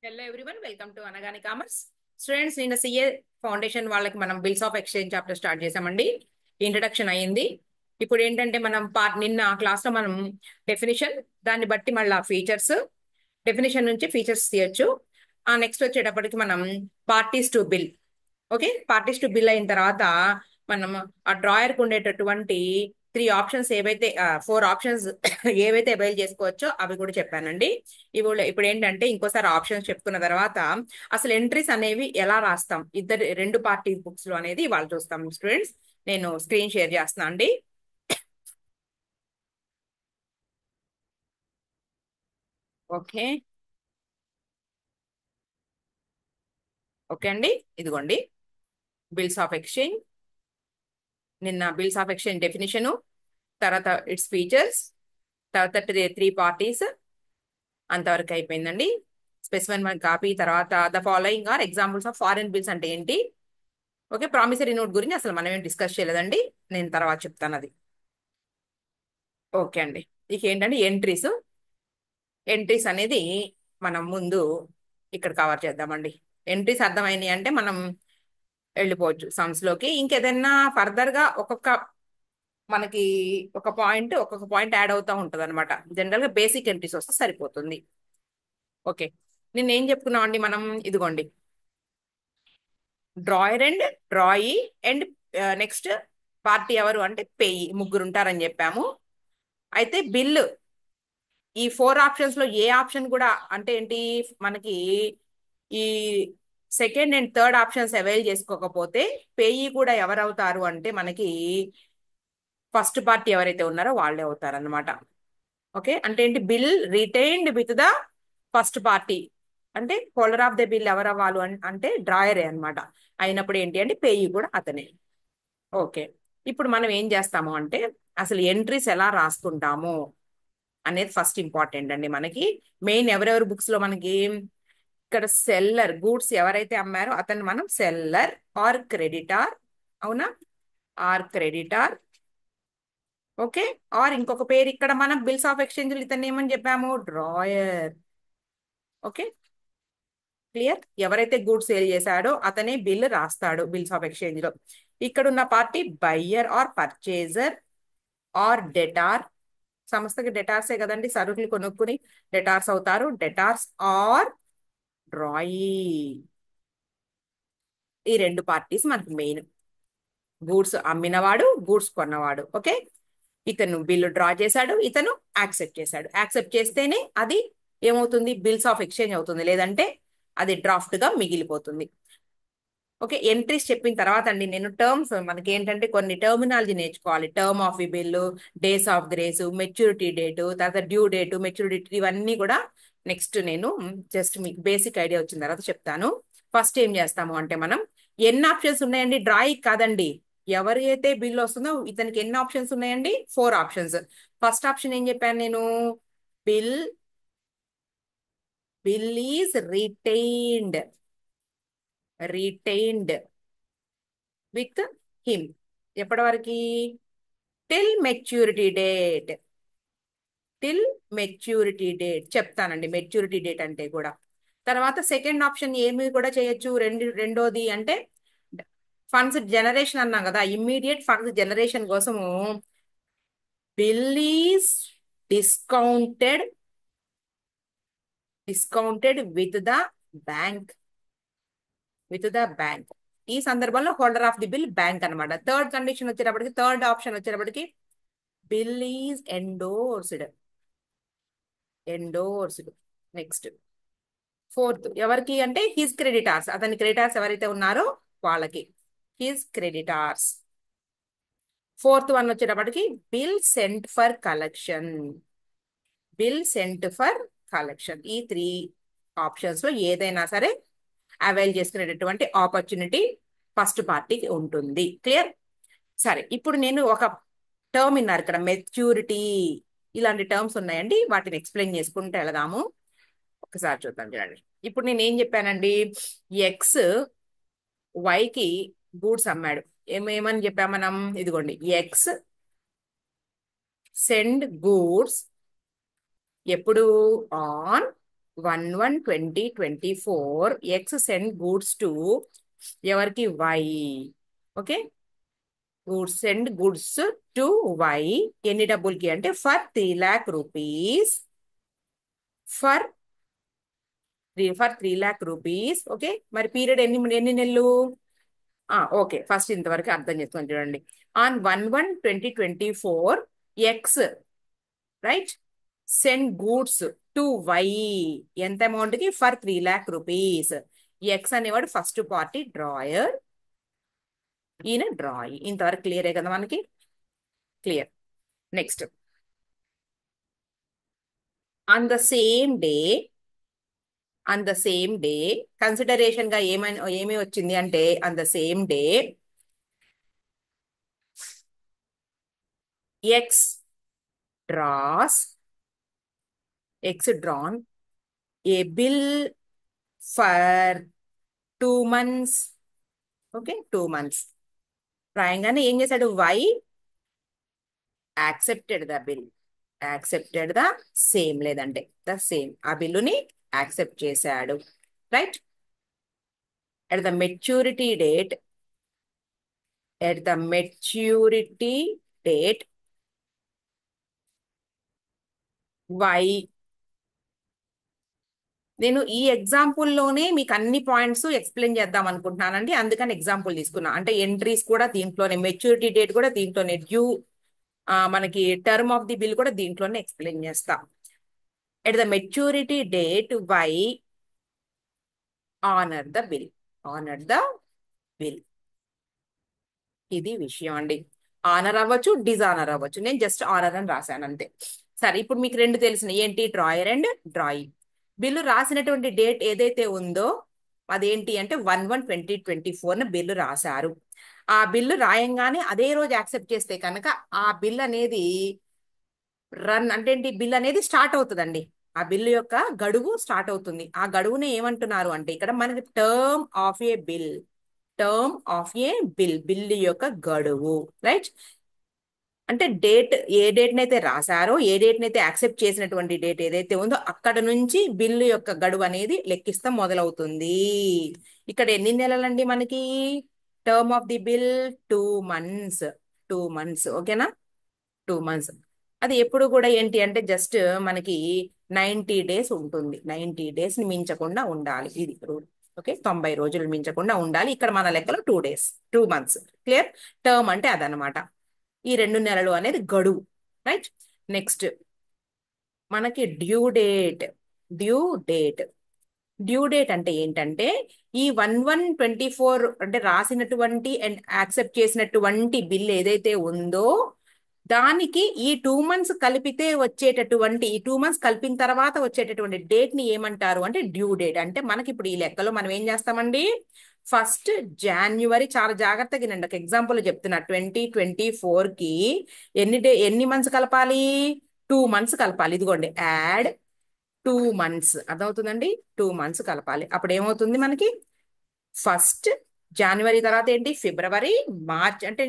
Hello everyone, welcome to Anagani commerce. Students, నిన్న CA foundation వాళ్ళకి మనం bills of exchange chapter start చేసామండి. Introduction అయ్యింది. ఇప్పుడు ఏంటంటే మనం నిన్న క్లాస్ లో మనం డెఫినిషన్, దాన్ని బట్టి మళ్ళీ ఫీచర్స్, డెఫినిషన్ నుంచి ఫీచర్స్ తీయొచ్చు. ఆ నెక్స్ట్ వచ్చేటప్పటికి మనం parties to bill. Okay, parties to bill అయిన తర్వాత మనం ఆ డ్రాయర్ కు ఉండేటటువంటి 3 ఆప్షన్స్ ఏవైతే 4 ఆప్షన్స్ ఏవైతే అవైల్ చేసుకోవచ్చో అవి కూడా చెప్పానండి. ఇప్పుడు ఏంటంటే ఇంకోసారి ఆప్షన్స్ చెప్పుకున్న తర్వాత అసలు ఎంట్రీస్ అనేవి ఎలా రాస్తాం రెండు పార్టీ బుక్స్ లో అనేది వాళ్ళు చూస్తాం. స్టూడెంట్స్, నేను స్క్రీన్ షేర్ చేస్తున్నా అండి. ఓకే ఓకే అండి, ఇదిగోండి బిల్స్ ఆఫ్ ఎక్స్చేంజ్. నిన్న బిల్స్ ఆఫ్ ఎక్స్చేంజ్ డెఫినిషను, తర్వాత ఇట్స్ ఫీచర్స్, తర్వాత 3 పార్టీస్, అంతవరకు అయిపోయిందండి. స్పెసిఫైన్ వన్ కాపీ, తర్వాత the following are examples of foreign bills అంటే ఏంటి. ఓకే, ప్రామిసరీ నోట్ గురించి అసలు మనం ఏం డిస్కస్ చేయలేదండి, నేను తర్వాత చెప్తాను అది. ఓకే అండి, ఇక ఏంటంటే ఎంట్రీస్. ఎంట్రీస్ అనేది మనం ముందు ఇక్కడ కవర్ చేద్దామండి. ఎంట్రీస్ అర్థమైనాయి అంటే మనం వెళ్ళిపోవచ్చు సమ్స్ లోకి. ఇంకేదైనా ఫర్దర్ గా మనకి ఒక్కొక్క పాయింట్ యాడ్ అవుతా ఉంటది అనమాట. జనరల్ గా బేసిక్ ఎంట్రీస్ వస్తే సరిపోతుంది. ఓకే, నిన్న ఏం చెప్పుకున్నాం అండి మనం. ఇదిగోండి, drawer and డ్రాయి and next party ఎవరు అంటే పేయి, ముగ్గురు ఉంటారని చెప్పాము. అయితే బిల్, ఈ 4 ఆప్షన్స్ లో ఏ ఆప్షన్ కూడా అంటే ఏంటి, మనకి ఈ second and third options avail చేసుకోకపోతే పేయి కూడా ఎవరవుతారు అంటే మనకి ఫస్ట్ పార్టీ ఎవరైతే ఉన్నారో వాళ్ళే అవుతారు అనమాట. ఓకే, అంటే ఏంటి, bill retained with the first party, అంటే హోల్డర్ ఆఫ్ ద బిల్ ఎవరు అవ్వాలి అంటే డ్రాయరే అనమాట. అయినప్పుడు ఏంటి అంటే పేయి కూడా అతనే. ఓకే, ఇప్పుడు మనం ఏం చేస్తాము అంటే అసలు ఎంట్రీస్ ఎలా రాసుకుంటాము అనేది ఫస్ట్ ఇంపార్టెంట్ అండి మనకి. మెయిన్ ఎవరెవరి బుక్స్ లో మనకి ఇక్కడ సెల్లర్, గూడ్స్ ఎవరైతే అమ్మారో అతను మనం సెల్లర్ ఆర్ క్రెడిటార్, అవునా, ఆర్ క్రెడిటార్. ఓకే, ఆర్ ఇంకొక పేరు ఇక్కడ మనం బిల్స్ ఆఫ్ ఎక్స్చేంజ్ ఇతన్ని ఏమని చెప్పాము, డ్రాయర్. Okay, clear. ఎవరైతే గూడ్స్ సేల్ చేశాడో అతనే బిల్ రాస్తాడు బిల్స్ ఆఫ్ ఎక్స్చేంజ్ లో. ఇక్కడ ఉన్న party buyer or purchaser or debtor. సంస్థకి డెటార్సే కదండి, సరుకులు కొనుక్కుని డెటార్స్ అవుతారు. Debtors or drawee. ఈ రెండు పార్టీస్ మనకి మెయిన్. గూడ్స్ అమ్మినవాడు, గూడ్స్ కొన్నవాడు. ఓకే, ఇతను బిల్లు డ్రా చేశాడు, ఇతను యాక్సెప్ట్ చేశాడు. యాక్సెప్ట్ చేస్తేనే అది ఏమవుతుంది, బిల్స్ ఆఫ్ ఎక్స్చేంజ్ అవుతుంది, లేదంటే అది డ్రాఫ్ట్ గా మిగిలిపోతుంది. ఓకే, ఎంట్రీస్ చెప్పిన తర్వాత అండి నేను టర్మ్స్, మనకి ఏంటంటే కొన్ని టర్మినాలజీ నేర్చుకోవాలి. Term of the bill, days of grace, maturity date, తర్వాత డ్యూ డేటు, మెచ్యూరిటీ, ఇవన్నీ కూడా నెక్స్ట్ నేను జస్ట్ మీకు బేసిక్ ఐడియా వచ్చిన తర్వాత చెప్తాను. ఫస్ట్ ఏం చేస్తాము అంటే మనం ఎన్ని ఆప్షన్స్ ఉన్నాయండి, డ్రాయింగ్ కాదండి, ఎవరైతే బిల్ వస్తుందో ఇతనికి ఎన్ని ఆప్షన్స్ ఉన్నాయండి, 4 ఆప్షన్స్. ఫస్ట్ ఆప్షన్ ఏం చెప్పాను నేను, bill bill is retained, retained with him. ఎప్పటి వరకు, till maturity date. Till maturity date చెప్తానండి, మెచ్యూరిటీ డేట్ అంటే కూడా. తర్వాత సెకండ్ ఆప్షన్ ఏమి కూడా చేయొచ్చు, రెండోది అంటే ఫండ్స్ జనరేషన్ అన్నాం కదా, ఇమ్మీడియట్ ఫండ్స్ జనరేషన్ కోసము bill is discounted, discounted with the bank, with the bank. ఈ సందర్భంలో holder of the bill bank అనమాట. థర్డ్ కండిషన్ వచ్చేటప్పటికి, థర్డ్ ఆప్షన్ వచ్చేటప్పటికి bill is endorsed, endorsed. Next fourth ఎవరికి అంటే హిజ్ క్రెడిటార్స్, అతని క్రెడిటార్స్ ఎవరైతే ఉన్నారో వాళ్ళకి హిజ్ క్రెడిటార్స్. ఫోర్త్ వన్ వచ్చేటప్పటికి bill sent for collection, bill sent for collection. ఈ 3 ఆప్షన్స్ లో ఏదైనా సరే అవైల్ చేసుకునేటటువంటి ఆపర్చునిటీ ఫస్ట్ పార్టీకి ఉంటుంది. క్లియర్. సరే, ఇప్పుడు నేను ఒక టర్మ్ విన్నారు ఇక్కడ, మెచ్యూరిటీ. ఇలాంటి టర్మ్స్ ఉన్నాయండి, వాటిని ఎక్స్ప్లెయిన్ చేసుకుంటూ వెళదాము. ఒకసారి చూద్దాం, చూడండి. ఇప్పుడు నేను ఏం చెప్పానండి, ఎక్స్ వైకి గూడ్స్ అమ్మాడు. ఏమేమని చెప్పా మనం, ఇదిగోండి, ఎక్స్ సెండ్ గూడ్స్ ఎప్పుడు, on 1/1/2024 X send goods to ఎవరికి Y. Okay, goods send goods to Y ఎన్ని డబ్బులకి అంటే for 3 lakh rupees. For 3 lakh rupees. Okay, మరి పీరియడ్ ఎన్ని నెలలు? ఓకే, ఫస్ట్ ఇంతవరకు అర్థం చేసుకోండి చూడండి. On 1/1/2024 X, right, send goods to Y ఎంత అమౌంట్ కి? For 3 lakh rupees. ఎక్స్ అనేవాడు ఫస్ట్ పార్టీ డ్రాయర్, ఈయన డ్రాయి. ఇంతవరకు క్లియరే కదా మనకి? Clear. Next, on the same day, on the same day consideration గా ఏమి వచ్చింది అంటే on the same day X draws, X drawn a bill for 2 months. Okay, 2 months రాయంగానే ఏం చేశాడు? Y accepted the bill, accepted the same, లేదంటే the same, ఆ బిల్లుని యాక్సెప్ట్ చేశాడు. Right. At the maturity date, at the maturity date Y. నేను ఈ ఎగ్జాంపుల్లోనే మీకు అన్ని పాయింట్స్ ఎక్స్ప్లెయిన్ చేద్దాం అనుకుంటున్నానండి, అందుకని ఎగ్జాంపుల్ తీసుకున్నా. అంటే ఎంట్రీస్ కూడా దీంట్లోనే, మెచ్యూరిటీ డేట్ కూడా దీంట్లోనే, డ్యూ మనకి టర్మ్ ఆఫ్ ది బిల్ కూడా దీంట్లోనే ఎక్స్ప్లెయిన్ చేస్తా. At the maturity date Y honour the bill, honour the bill. ఇది విషయం అండి. ఆనర్ అవ్వచ్చు, డిజానర్ అవ్వచ్చు. నేను జస్ట్ ఆనర్ అని రాశాను అంతే. సరే, ఇప్పుడు మీకు రెండు తెలిసిన ఏంటి? Drawer and డ్రాయి. బిల్లు రాసినటువంటి డేట్ ఏదైతే ఉందో అదేంటి అంటే 1/1/2024 బిల్లు రాశారు. ఆ బిల్లు రాయంగానే అదే రోజు యాక్సెప్ట్ చేస్తే కనుక ఆ బిల్ అనేది రన్ అంటే ఏంటి? బిల్ అనేది స్టార్ట్ అవుతుందండి. ఆ బిల్లు యొక్క గడువు స్టార్ట్ అవుతుంది. ఆ గడువుని ఏమంటున్నారు అంటే ఇక్కడ మనకి term of a bill, term of a bill, bill యొక్క గడువు. రైట్. అంటే డేట్, ఏ డేట్ నైతే రాశారో, ఏ డేట్ నైతే యాక్సెప్ట్ చేసినటువంటి డేట్ ఏదైతే ఉందో అక్కడ నుంచి బిల్లు యొక్క గడువు అనేది లెక్కిస్తాం మొదలవుతుంది. ఇక్కడ ఎన్ని నెలలండి మనకి? Term of the bill 2 months. 2 months. ఓకేనా? 2 months. అది ఎప్పుడు కూడా ఏంటి అంటే జస్ట్ మనకి 90 days ఉంటుంది. 90 days ని మించకుండా ఉండాలి, ఇది రూల్. ఓకే, 90 రోజులు మించకుండా ఉండాలి. ఇక్కడ మన లెక్కలో 2 days, 2 months. క్లియర్. టర్మ్ అంటే అదనమాట, ఈ 2 నెలలు అనేది గడువు. రైట్. నెక్స్ట్ మనకి due date. Due date, due date అంటే ఏంటంటే ఈ 1/1/24 అంటే రాసినటువంటి అండ్ యాక్సెప్ట్ చేసినటువంటి బిల్ ఏదైతే ఉందో దానికి ఈ 2 months కలిపితే వచ్చేటటువంటి, ఈ 2 months కలిపిన తర్వాత వచ్చేటటువంటి డేట్ ని ఏమంటారు అంటే డ్యూ డేట్. అంటే మనకి ఇప్పుడు ఈ లెక్కలో మనం ఏం చేస్తామండి? 1st January, చాలా జాగ్రత్తగా వినండి, ఒక ఎగ్జాంపుల్ చెప్తున్నా. 2024 కి ఎన్ని మంత్స్ కలపాలి? 2 months కలపాలి. ఇదిగోండి, యాడ్ 2 months. అర్థమవుతుందండి? 2 months కలపాలి. అప్పుడు ఏమవుతుంది మనకి? 1st January తర్వాత ఏంటి? ఫిబ్రవరి, మార్చ్. అంటే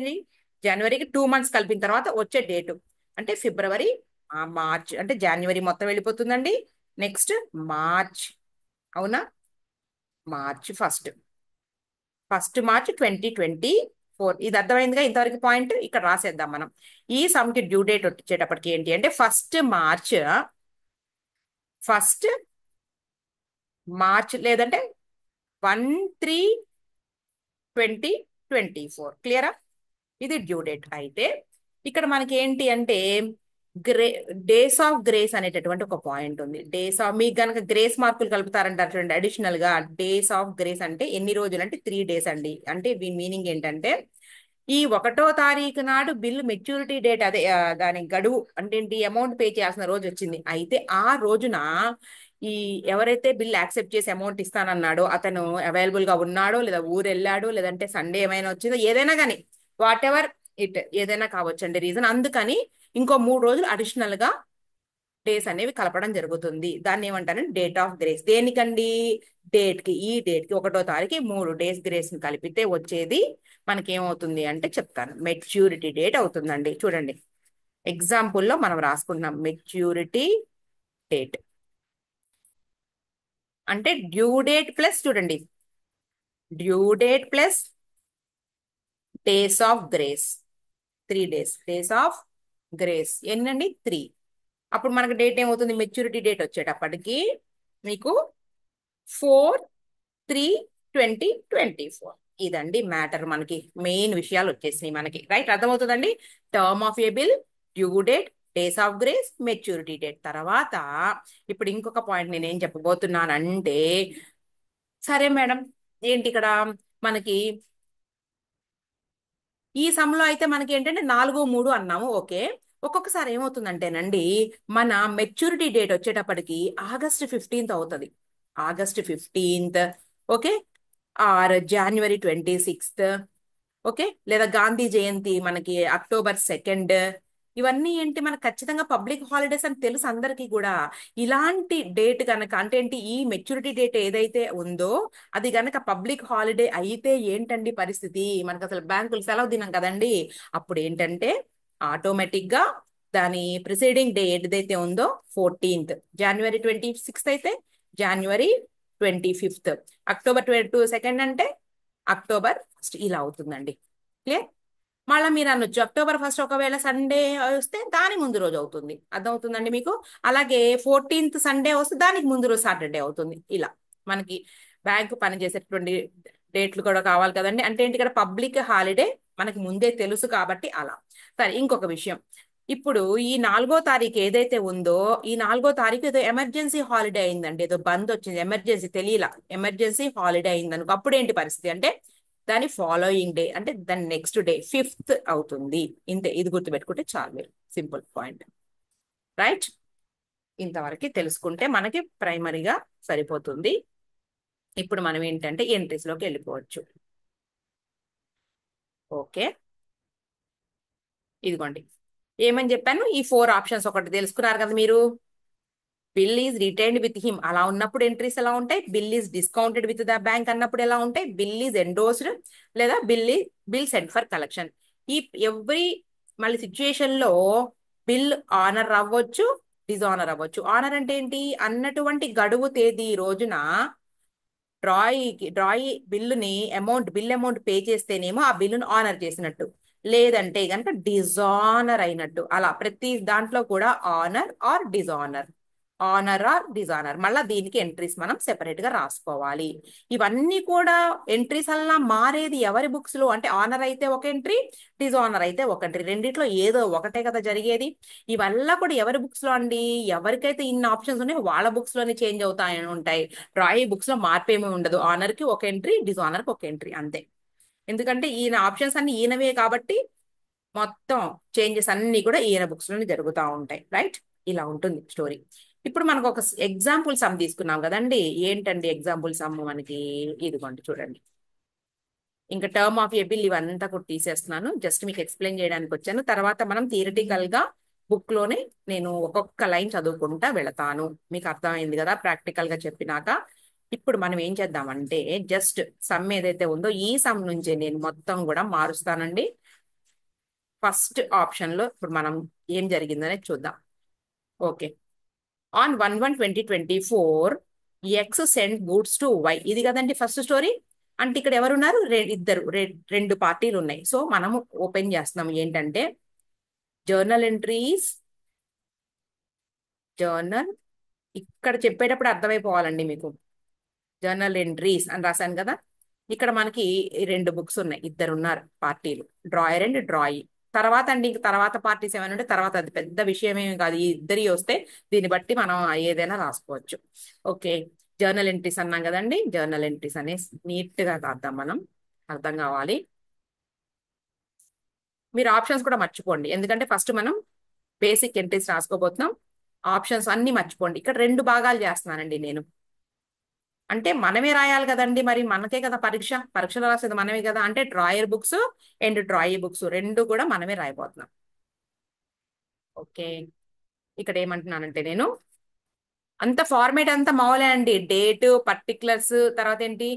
జనవరికి 2 months కలిపిన తర్వాత వచ్చే డేటు అంటే ఫిబ్రవరి, మార్చ్. అంటే జనవరి మొత్తం వెళ్ళిపోతుందండి. నెక్స్ట్ మార్చ్, అవునా? March 1st March 2024. ఇది అర్థమైందిగా ఇంతవరకు పాయింట్? ఇక్కడ రాసేద్దాం మనం. ఈ సమ్ కి డ్యూ డేట్ వచ్చేటప్పటికి ఏంటి అంటే 1st March లేదంటే 1/3/2024. క్లియరా? ఇది డ్యూ డేట్. అయితే ఇక్కడ మనకి ఏంటి అంటే గ్రే డేస్ ఆఫ్ గ్రేస్ అనేటటువంటి ఒక పాయింట్ ఉంది. డేస్ ఆఫ్, మీకు కనుక గ్రేస్ మార్కులు కలుపుతారంటారు చూడండి అడిషనల్ గా. డేస్ ఆఫ్ గ్రేస్ అంటే ఎన్ని రోజులు అంటే 3 days అండి. అంటే దీని మీనింగ్ ఏంటంటే ఈ 1వ తారీఖు నాడు బిల్లు మెచ్యూరిటీ డేట్, అదే దాని గడువు అంటే ఏంటి? అమౌంట్ పే చేయాల్సిన రోజు వచ్చింది. అయితే ఆ రోజున ఈ ఎవరైతే బిల్ యాక్సెప్ట్ చేసి అమౌంట్ ఇస్తానన్నాడో అతను అవైలబుల్ గా ఉన్నాడో, లేదా ఊరు వెళ్ళాడో, లేదంటే సండే ఏమైనా వచ్చిందో, ఏదైనా కానీ వాట్ ఎవర్ ఇట్, ఏదైనా కావచ్చు అండి రీజన్. అందుకని ఇంకో 3 రోజులు అడిషనల్ గా డేస్ అనేవి కలపడం జరుగుతుంది. దాన్ని ఏమంటారంటే డేట్ ఆఫ్ గ్రేస్. దేనికండి? డేట్ కి. ఈ డేట్ కి 1వ తారీఖు 3 days గ్రేస్ ని కలిపితే వచ్చేది మనకి ఏమవుతుంది అంటే చెప్తాను. మెచ్యూరిటీ డేట్ అవుతుందండి. చూడండి, ఎగ్జాంపుల్లో మనం రాసుకుంటున్నాం మెచ్యూరిటీ డేట్. అంటే డ్యూ డేట్ ప్లస్ చూడండి, due date plus days of grace, 3 days days of grace ఎన్నండి 3. అప్పుడు మనకు డేట్ ఏమవుతుంది, మెచ్యూరిటీ డేట్ వచ్చేటప్పటికి మీకు 4/3/2024. ఇదండి మ్యాటర్, మనకి మెయిన్ విషయాలు వచ్చేసినాయి మనకి, రైట్? అర్థమవుతుందండి. Term of a bill, due date, days of grace, maturity date. తర్వాత ఇప్పుడు ఇంకొక పాయింట్ నేను ఏం చెప్పబోతున్నానంటే, సరే మేడం, ఏంటి ఇక్కడ మనకి ఈ సమ్లో అయితే మనకి ఏంటంటే 4/3 అన్నాము, ఓకే. ఒక్కొక్కసారి ఏమవుతుందంటేనండి, మన మెచ్యూరిటీ డేట్ వచ్చేటప్పటికి August 15th అవుతుంది. August 15th, okay, or January 26th, okay, లేదా గాంధీ జయంతి మనకి October 2nd. ఇవన్నీ ఏంటి మనకు ఖచ్చితంగా పబ్లిక్ హాలిడేస్ అని తెలుసు అందరికీ కూడా. ఇలాంటి డేట్ కనుక అంటే ఏంటి, ఈ మెచ్యూరిటీ డేట్ ఏదైతే ఉందో అది గనక పబ్లిక్ హాలిడే అయితే ఏంటండి పరిస్థితి, మనకు అసలు బ్యాంకులు సెలవు దినం కదండి. అప్పుడు ఏంటంటే ఆటోమేటిక్ గా దాని ప్రిసైడింగ్ డే ఏదైతే ఉందో 14th, January 26th అయితే January 25th, October 2nd అంటే October 1st, ఇలా అవుతుందండి. క్లియర్? మళ్ళీ మీరు అనొచ్చు October 1st ఒకవేళ సండే వస్తే దాని ముందు రోజు అవుతుంది. అర్థమవుతుందండి మీకు? అలాగే 14th సండే వస్తే దానికి ముందు రోజు సాటర్డే అవుతుంది. ఇలా మనకి బ్యాంకు పనిచేసేటువంటి డేట్లు కూడా కావాలి కదండి. అంటే ఏంటి, ఇక్కడ పబ్లిక్ హాలిడే మనకి ముందే తెలుసు కాబట్టి అలా. సరే, ఇంకొక విషయం, ఇప్పుడు ఈ 4వ తారీఖు ఏదైతే ఉందో, ఈ 4వ తారీఖు ఏదో ఎమర్జెన్సీ హాలిడే అయిందండి, ఏదో బంద్ వచ్చింది, ఎమర్జెన్సీ తెలియలా, ఎమర్జెన్సీ హాలిడే అయిందనుకో, అప్పుడు ఏంటి పరిస్థితి అంటే దాని ఫాలోయింగ్ డే అంటే దాని నెక్స్ట్ డే 5th అవుతుంది. ఇంతే, ఇది గుర్తుపెట్టుకుంటే చాలు మీరు, సింపుల్ పాయింట్, రైట్? ఇంతవరకు తెలుసుకుంటే మనకి ప్రైమరీగా సరిపోతుంది. ఇప్పుడు మనం ఏంటంటే ఎంట్రీస్ లోకి వెళ్ళిపోవచ్చు. ఓకే, ఇదిగోండి ఏమని చెప్పాను, ఈ 4 ఆప్షన్స్ ఒకటి తెలుసుకున్నారు కదా మీరు. Bill is retained with him అలా ఉన్నప్పుడు ఎంట్రీస్ ఎలా ఉంటాయి, bill is discounted with the bank అన్నప్పుడు ఎలా ఉంటాయి, బిల్ ఈజ్ ఎండోస్డ్ లేదా బిల్ సెంట్ ఫర్ కలెక్షన్. ఈ ఎవ్రీ మళ్ళీ సిచ్యుయేషన్ లో బిల్ ఆనర్ అవ్వచ్చు, డిజానర్ అవ్వచ్చు. ఆనర్ అంటే ఏంటి, అన్నటువంటి గడువు తేదీ రోజున బిల్లుని బిల్ అమౌంట్ పే చేస్తేనేమో ఆ బిల్లును ఆనర్ చేసినట్టు, లేదంటే కనుక డిజానర్ అయినట్టు. అలా ప్రతి దాంట్లో కూడా honour or dishonour, honour or dishonour, మళ్ళీ దీనికి ఎంట్రీస్ మనం సెపరేట్ గా రాసుకోవాలి. ఇవన్నీ కూడా ఎంట్రీస్ అలా మారేది ఎవరి బుక్స్ లో అంటే, ఆనర్ అయితే ఒక ఎంట్రీ, డిజానర్ అయితే ఒక ఎంట్రీ, రెండిట్లో ఏదో ఒకటే కదా జరిగేది. ఇవల్ల కూడా ఎవరి బుక్స్ లో అండి, ఎవరికైతే ఇన్ని ఆప్షన్స్ ఉన్నాయో వాళ్ళ బుక్స్ లోనే చేంజ్ అవుతాయని ఉంటాయి. డ్రాయి బుక్స్ లో మార్పేమీ ఉండదు, ఆనర్ కి ఒక ఎంట్రీ, డిజానర్ కి ఒక ఎంట్రీ, అంతే. ఎందుకంటే ఈయన ఆప్షన్స్ అన్ని ఈయనవే కాబట్టి మొత్తం చేంజెస్ అన్ని కూడా ఈయన బుక్స్ లోనే జరుగుతూ ఉంటాయి, రైట్? ఇలా ఉంటుంది స్టోరీ. ఇప్పుడు మనకు ఒక ఎగ్జాంపుల్ సమ్ తీసుకున్నాం కదండి. ఏంటండి ఎగ్జాంపుల్ సమ్ మనకి, ఇదిగోండి చూడండి. ఇంకా టర్మ్ ఆఫ్ ఏ బిల్ ఇవంతా కూడా తీసేస్తున్నాను, జస్ట్ మీకు ఎక్స్ప్లెయిన్ చేయడానికి వచ్చాను. తర్వాత మనం థియరిటికల్ గా బుక్ లోనే నేను ఒక్కొక్క లైన్ చదువుకుంటా వెళతాను, మీకు అర్థమైంది కదా ప్రాక్టికల్ గా చెప్పినాక. ఇప్పుడు మనం ఏం చేద్దామంటే, జస్ట్ సమ్ ఏదైతే ఉందో ఈ సమ్ నుంచే నేను మొత్తం కూడా మారుస్తానండి. ఫస్ట్ ఆప్షన్ లో ఇప్పుడు మనం ఏం జరిగిందనేది చూద్దాం. Okay, on 1/1/2024 X send goods to Y, ఇది కదండి ఫస్ట్ స్టోరీ. అంటే ఇక్కడ ఎవరున్నారు, ఇద్దరు, రెండు పార్టీలు ఉన్నాయి. సో మనము ఓపెన్ చేస్తున్నాం ఏంటంటే జర్నల్ ఎంట్రీస్, జర్నల్, ఇక్కడ చెప్పేటప్పుడు అర్థమైపోవాలండి మీకు, జర్నల్ ఎంట్రీస్ అని రాశాను కదా. ఇక్కడ మనకి 2 బుక్స్ ఉన్నాయి, ఇద్దరు ఉన్నారు పార్టీలు, డ్రాయర్ అండ్ డ్రాయి. తర్వాత అండి ఇంక తర్వాత పార్టీస్ ఏమైనా ఉంటే తర్వాత, అది పెద్ద విషయం ఏమి కాదు, ఈ ఇద్దరి వస్తే దీన్ని బట్టి మనం ఏదైనా రాసుకోవచ్చు. ఓకే, జర్నల్ ఎంట్రీస్ అన్నాం కదండి, జర్నల్ ఎంట్రీస్ అనేసి నీట్ గా రాద్దాం మనం, అర్థం కావాలి. మీరు ఆప్షన్స్ కూడా మర్చిపోండి, ఎందుకంటే ఫస్ట్ మనం బేసిక్ ఎంట్రీస్ రాసుకోబోతున్నాం. ఆప్షన్స్ అన్ని మర్చిపోండి. ఇక్కడ 2 భాగాలు చేస్తున్నానండి నేను, అంటే మనమే రాయాలి కదండి, మరి మనకే కదా పరీక్షలో రాసేది మనమే కదా. అంటే డ్రాయర్ బుక్స్ అండ్ డ్రాయి బుక్స్ రెండు కూడా మనమే రాయబోతున్నాం. ఓకే, ఇక్కడ ఏమంటున్నానంటే నేను, అంత ఫార్మేట్ అంతా మామూలే అండి, డేట్, పర్టికులర్స్, తర్వాత ఏంటి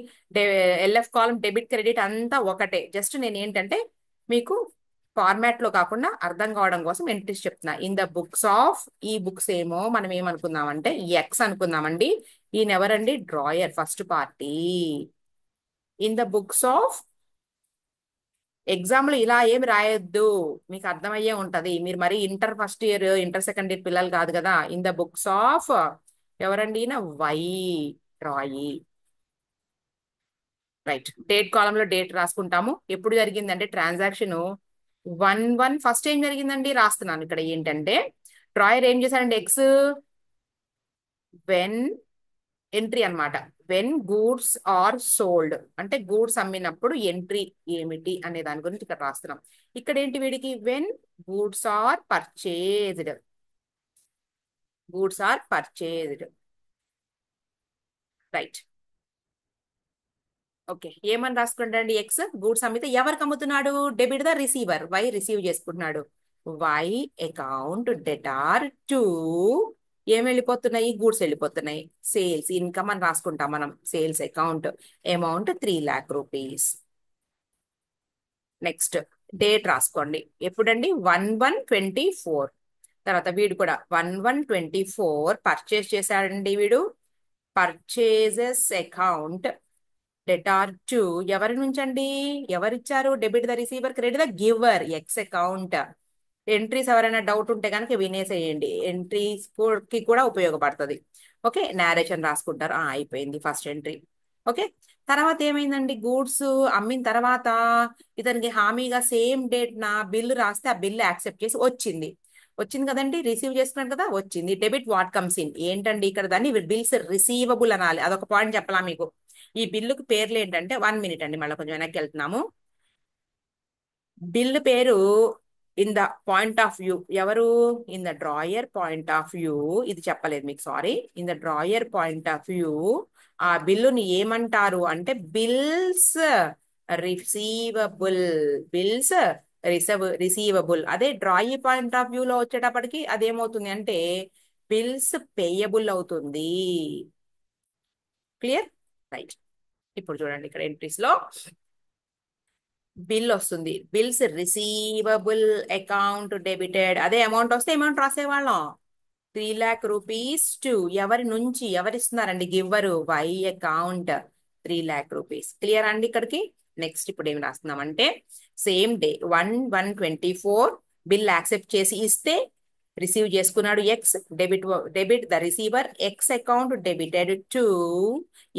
ఎల్ఎఫ్ కాలం, డెబిట్ క్రెడిట్ అంతా ఒకటే. జస్ట్ నేను ఏంటంటే మీకు ఫార్మాట్ లో కాకుండా అర్థం కావడం కోసం ఎంట్రీస్ చెప్తున్నా. ఇన్ ద బుక్స్ ఆఫ్, ఈ బుక్స్ ఏమో మనం ఏమనుకుందామంటే ఎక్స్ అనుకుందామండి. ఈయన ఎవరండి? Drawer, first party. In the books of, exam లో ఇలా ఏమి రాయొద్దు, మీకు అర్థమయ్యే ఉంటది. మీరు మరి inter first year, inter second year పిల్లలు కాదు కదా. ఇన్ ద బుక్స్ ఆఫ్ ఎవరండి? ఈయన వై, రాయి. రైట్. డేట్ కాలం లో డేట్ రాసుకుంటాము. ఎప్పుడు జరిగిందంటే ట్రాన్సాక్షన్ 1/1. ఫస్ట్ ఏం జరిగిందండి రాస్తున్నాను ఇక్కడ. ఏంటంటే డ్రాయర్ ఏం చేశాడంటే ఎక్స్, వెన్, ఎంట్రీ అన్నమాట. వెన్ గూడ్స్ ఆర్ సోల్డ్ అంటే గూడ్స్ అమ్మినప్పుడు ఎంట్రీ ఏమిటి అనే దాని గురించి ఇక్కడ రాస్తున్నాం. ఇక్కడ ఏంటి వీడికి? When goods are purchased, goods are purchased. Right. Okay. ఏమని రాసుకుంటాండి? ఎక్స్ గూడ్స్ అమ్మితే ఎవరికి అమ్ముతున్నాడు? Debit the receiver. Y receive చేసుకుంటున్నాడు. వై అకౌంట్ డెటార్ టు, ఏం వెళ్ళిపోతున్నాయి? గూడ్స్ వెళ్ళిపోతున్నాయి. సేల్స్ ఇన్కమ్ అని రాసుకుంటాం మనం. Sales account, amount 3,00,000 rupees. Next date రాసుకోండి. ఎప్పుడండి? 1/1/24. తర్వాత వీడు కూడా 1/1/24 పర్చేస్ చేశాడండి వీడు. పర్చేజెస్ అకౌంట్ డెటార్ టు, ఎవరి నుంచండి? ఎవరిచ్చారు? Debit the receiver, credit the giver, X account. Entries ఎవరైనా డౌట్ ఉంటే కనుక వినేసేయండి. ఎంట్రీస్ కి కూడా ఉపయోగపడుతుంది. ఓకే. నేరేషన్ రాసుకుంటారు. అయిపోయింది ఫస్ట్ ఎంట్రీ. ఓకే. తర్వాత ఏమైందండి? గూడ్స్ అమ్మిన తర్వాత ఇతనికి హామీగా సేమ్ డేట్ నా బిల్లు రాస్తే ఆ బిల్లు యాక్సెప్ట్ చేసి వచ్చింది. వచ్చింది కదండి, రిసీవ్ చేసుకున్నాడు కదా, వచ్చింది. Debit what comes in. ఏంటండి ఇక్కడ దాన్ని బిల్స్ రిసీవబుల్ అనాలి. అదొక పాయింట్ చెప్పాలా మీకు. ఈ బిల్లుకి పేర్లు ఏంటంటే, 1 మినిట్ అండి, మళ్ళీ కొంచెం వెనక్కి వెళ్తున్నాము. బిల్లు పేరు in the point of view ఎవరు? In the drawer point of view. ఇది చెప్పలేదు మీకు, sorry. In the drawer point of view ఆ బిల్లుని ఏమంటారు అంటే బిల్స్ రిసీవబుల్. Bills receivable. అదే డ్రాయి పాయింట్ ఆఫ్ వ్యూ లో వచ్చేటప్పటికి అదేమవుతుంది అంటే బిల్స్ పేయబుల్ అవుతుంది. క్లియర్? రైట్. ఇప్పుడు చూడండి ఇక్కడ ఎంట్రీస్ లో బిల్ వస్తుంది. Bills receivable account debited. అదే అమౌంట్ వస్తే అమౌంట్ రాసేవాళ్ళం. 3,00,000 రూపీస్ టు, ఎవరి నుంచి? ఎవరిస్తున్నారండి? Giver. Y account 3,00,000 rupees. Clear అండి ఇక్కడికి? నెక్స్ట్ ఇప్పుడు ఏం రాస్తున్నామంటే సేమ్ డే 1/1/24 బిల్ యాక్సెప్ట్ చేసి ఇస్తే రిసీవ్ చేసుకున్నాడు X. Debit debit the receiver, X account debited to,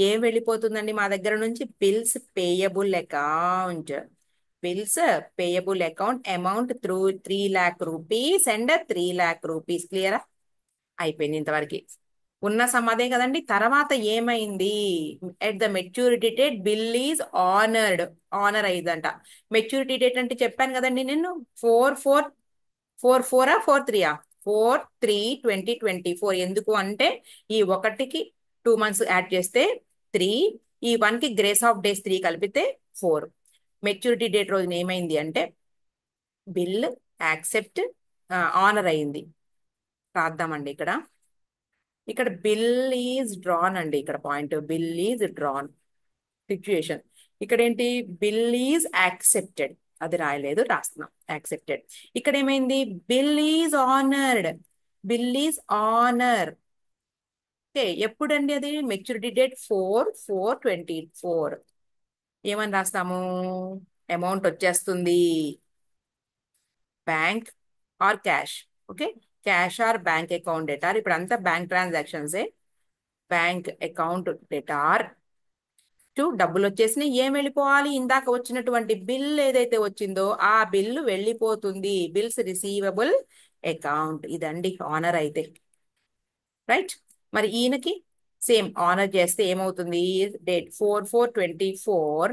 ఏం వెళ్ళిపోతుందండి మా దగ్గర నుంచి? Bills payable account. Bills payable account amount 3,00,000 rupees and 3,00,000 rupees. క్లియరా? అయిపోయింది ఇంతవరకు. ఉన్న సమ్ అదే కదండి. తర్వాత ఏమైంది? At the maturity date bill is honoured. Honour అయ్యిందంట. మెచ్యూరిటీ డేట్ అంటే చెప్పాను కదండి నేను. 4/4 4/3/2024. ఎందుకు అంటే ఈ ఒకటికి 2 months యాడ్ చేస్తే 3, ఈ 1కి గ్రేస్ ఆఫ్ డేస్ 3 కలిపితే 4. మెచ్యూరిటీ డేట్ రోజున ఏమైంది అంటే బిల్ యాక్సెప్ట్, ఆనర్ అయింది. రాద్దామండి ఇక్కడ. ఇక్కడ బిల్ ఈజ్ డ్రాన్ అండి. ఇక్కడ point bill is drawn situation. ఇక్కడ ఏంటి? Bill is accepted. అది రాయలేదు, రాస్తున్నాం యాక్సెప్టెడ్. ఇక్కడ ఏమైంది? Bill is honoured. Bill is honour. Okay. ఎప్పుడండి అది? Maturity date 4/4/24. ఏమని రాస్తాము? అమౌంట్ వచ్చేస్తుంది bank or cash. Okay. Cash or bank account debtor. ఇప్పుడు అంతా బ్యాంక్ ట్రాన్సాక్షన్సే. బ్యాంక్ అకౌంట్ డెటార్ టు, డబ్బులు వచ్చేసినాయి. ఏం వెళ్ళిపోవాలి? ఇందాక వచ్చినటువంటి బిల్ ఏదైతే వచ్చిందో ఆ బిల్లు వెళ్ళిపోతుంది. Bills receivable account. ఇదండి ఆనర్ అయితే. రైట్. మరి ఈయనకి సేమ్ ఆనర్ చేస్తే ఏమవుతుంది? డేట్ 4/4/24.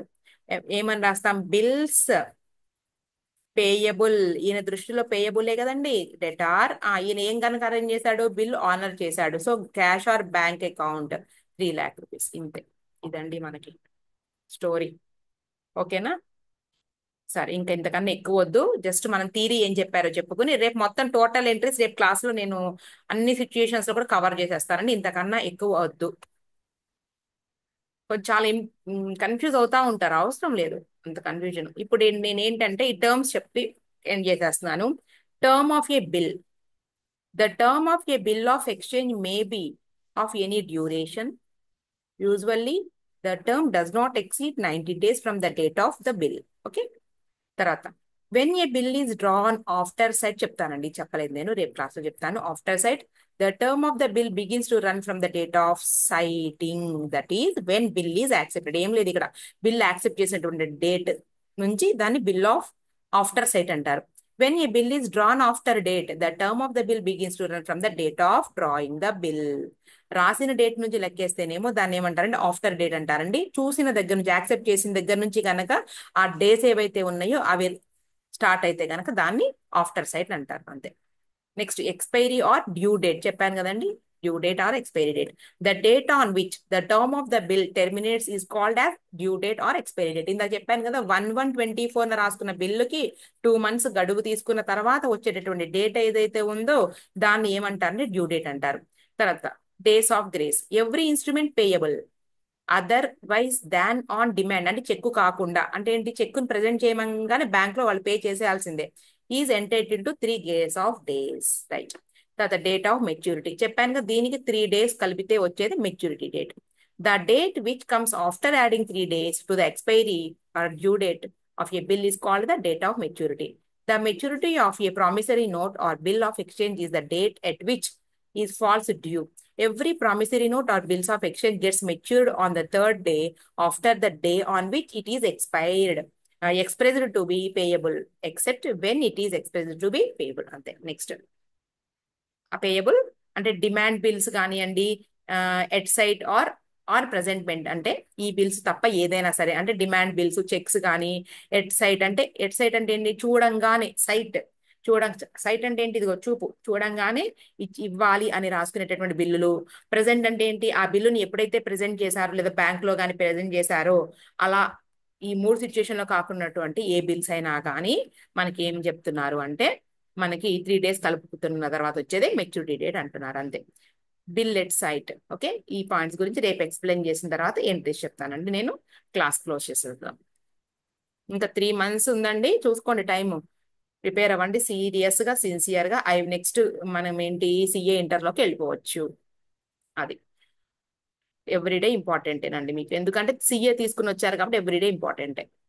ఏమని రాస్తాం? Bills payable. ఈయన దృష్టిలో పేయబులే కదండి డెటార్. ఈయన ఏం కనుక అరేంజ్ చేశాడు? బిల్ ఆనర్ చేశాడు. So cash or bank account 3,00,000 rupees. ఇంతే. ఇదండి మనకి స్టోరీ. ఓకేనా? సరే, ఇంకా ఇంతకన్నా ఎక్కువ వద్దు. జస్ట్ మనం థీరీ ఏం చెప్పారో చెప్పుకుని రేపు మొత్తం టోటల్ ఎంట్రీస్ రేపు క్లాస్లో నేను అన్ని సిచ్యుయేషన్స్ లో కూడా కవర్ చేసేస్తానండి. ఇంతకన్నా ఎక్కువ వద్దు. కొంచెం చాలా కన్ఫ్యూజ్ అవుతా ఉంటారు. అవసరం లేదు అంత కన్ఫ్యూజన్. ఇప్పుడు నేను ఏంటంటే ఈ టర్మ్స్ చెప్పి ఎండ్ చేసేస్తున్నాను. Term of a bill. The term of a bill of exchange may be of any duration. Usually the term does not exceed 90 days from the date of the bill. Okay. తర్వాత when a bill is drawn after sight చెప్తానండి, చెప్పలేదు నేను, రేపు క్లాస్లో చెప్తాను. After sight the term of the bill begins to run from the date of sighting, that is when bill is accepted. ఏం లేదు ఇక్కడ, బిల్ యాక్సెప్ట్ చేసినటువంటి డేట్ నుంచి దాన్ని బిల్ ఆఫ్ ఆఫ్టర్ సైట్ అంటారు. When a bill is drawn after date the term of the bill begins to run from the date of drawing the bill. రాసిన date నుంచి లెక్కేస్తేనేమో దాన్ని ఏమంటారంటే ఆఫ్టర్ డేట్ అంటారండి. చూసిన దగ్గర నుంచి, యాక్సెప్ట్ చేసిన దగ్గర నుంచి కనుక ఆ డేస్ ఏవైతే ఉన్నాయో అవి స్టార్ట్ అయితే కనుక దాన్ని ఆఫ్టర్ సైట్ అంటారు, అంతే. Next expiry or due date చెప్పాను కదండి. Due date or expiry date. The date on which the term of the bill terminates is called as due date or expiry date. ఇందాక చెప్పాను కదా, 1/1/24 రాసుకున్న బిల్లుకి 2 months గడువు తీసుకున్న తర్వాత వచ్చేటటువంటి డేట్ ఏదైతే ఉందో దాన్ని ఏమంటారంటే డ్యూ డేట్ అంటారు. తర్వాత days of grace. Every instrument payable otherwise than on demand, అంటే చెక్కు కాకుండా, అంటే ఏంటి, చెక్కును ప్రెజెంట్ చేయమంగానే బ్యాంక్ లో వాళ్ళు పే చేసేయాల్సిందే. Is entitled to 3 days of days, right. తర్వాత డేట్ ఆఫ్ మెచ్యూరిటీ చెప్పాను కదా, దీనికి 3 days కలిపితే వచ్చేది maturity date. The date which comes after adding 3 days to the expiry or due date of a bill is called the date of maturity. The maturity of a promissory note or bill of exchange is the date at which is falls due. Every promissory note or bills of exchange gets matured on the third day after the day on which it is expired, expressed to be payable, except when it is expressed to be payable. అంతే. Next payable అంటే demand bills కానివ్వండి, at site are ప్రెజెంట్మెంట్, అంటే ఈ bills తప్ప ఏదైనా సరే, అంటే demand bills, checks కానీ. ఎట్ సైట్ అంటే ఏంటి, చూడంగానే సైట్. సైట్ అంటే ఏంటి, ఇదిగో చూపు, చూడంగానే ఇవ్వాలి అని రాసుకునేటటువంటి బిల్లులు. ప్రెజెంట్ అంటే ఏంటి, ఆ బిల్లుని ఎప్పుడైతే ప్రెజెంట్ చేశారో లేదా బ్యాంక్ లో కానీ ప్రెజెంట్ చేశారో అలా. ఈ 3 సిచ్యుయేషన్ లో కాకున్నటువంటి ఏ బిల్స్ అయినా కానీ మనకి ఏం చెప్తున్నారు అంటే మనకి 3 days కలుపుతున్న తర్వాత వచ్చేది మెచ్యూరిటీ డేట్ అంటున్నారు, అంతే. Bill at sight. ఓకే, ఈ పాయింట్స్ గురించి రేపు ఎక్స్ప్లెయిన్ చేసిన తర్వాత ఎంట్రీస్ చెప్తానండి నేను. క్లాస్ క్లోజ్ చేసేద్దాం. ఇంకా 3 months ఉందండి, చూసుకోండి టైము. ప్రిపేర్ అవ్వండి సీరియస్ గా, సిన్సియర్ గా. నెక్స్ట్ మనం ఏంటి, సిఏ ఇంటర్లోకి వెళ్ళిపోవచ్చు. అది ఎవ్రీడే ఇంపార్టెంటేనండి మీకు, ఎందుకంటే సిఏ తీసుకుని వచ్చారు కాబట్టి ఎవ్రీడే ఇంపార్టెంటే.